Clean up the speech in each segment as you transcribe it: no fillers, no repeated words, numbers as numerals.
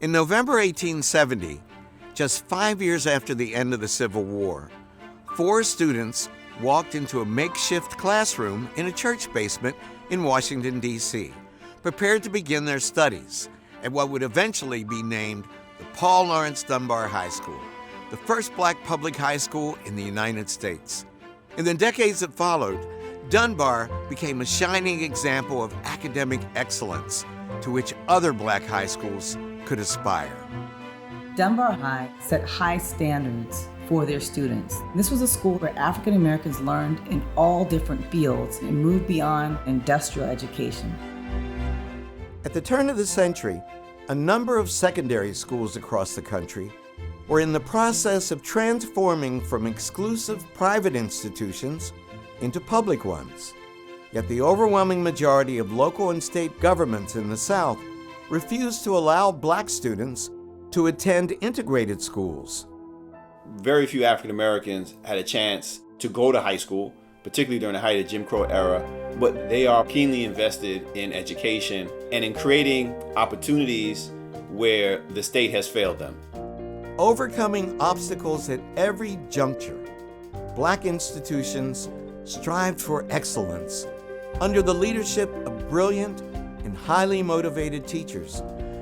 In November 1870, just 5 years after the end of the Civil War, 4 students walked into a makeshift classroom in a church basement in Washington, D.C., prepared to begin their studies at what would eventually be named the Paul Laurence Dunbar High School, the first black public high school in the United States. In the decades that followed, Dunbar became a shining example of academic excellence to which other black high schools could aspire. Dunbar High set high standards for their students. This was a school where African Americans learned in all different fields and moved beyond industrial education. At the turn of the century, a number of secondary schools across the country were in the process of transforming from exclusive private institutions into public ones. Yet the overwhelming majority of local and state governments in the South refused to allow black students to attend integrated schools. Very few African Americans had a chance to go to high school, particularly during the height of Jim Crow era, but they are keenly invested in education and in creating opportunities where the state has failed them. Overcoming obstacles at every juncture, black institutions strived for excellence under the leadership of brilliant and highly motivated teachers,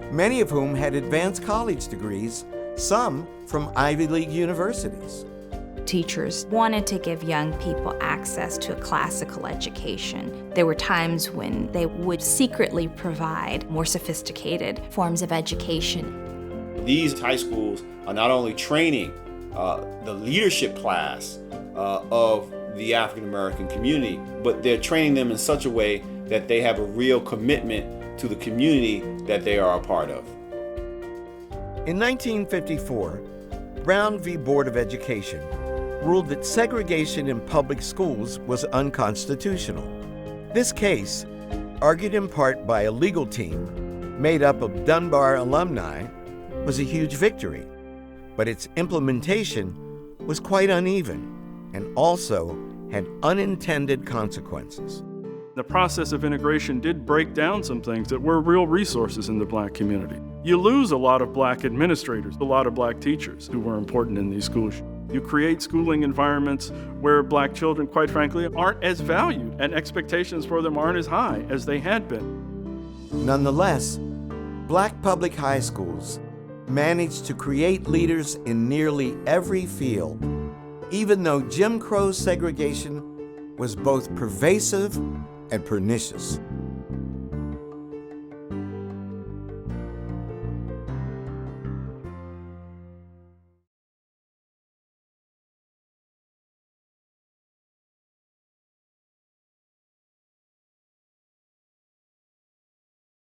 many of whom had advanced college degrees, some from Ivy League universities. Teachers wanted to give young people access to a classical education. There were times when they would secretly provide more sophisticated forms of education. These high schools are not only training the leadership class of the African American community, but they're training them in such a way that they have a real commitment to the community that they are a part of. In 1954, Brown v. Board of Education ruled that segregation in public schools was unconstitutional. This case, argued in part by a legal team made up of Dunbar alumni, was a huge victory, but its implementation was quite uneven and also had unintended consequences. The process of integration did break down some things that were real resources in the black community. You lose a lot of black administrators, a lot of black teachers who were important in these schools. You create schooling environments where black children, quite frankly, aren't as valued, and expectations for them aren't as high as they had been. Nonetheless, black public high schools managed to create leaders in nearly every field, even though Jim Crow segregation was both pervasive and pernicious.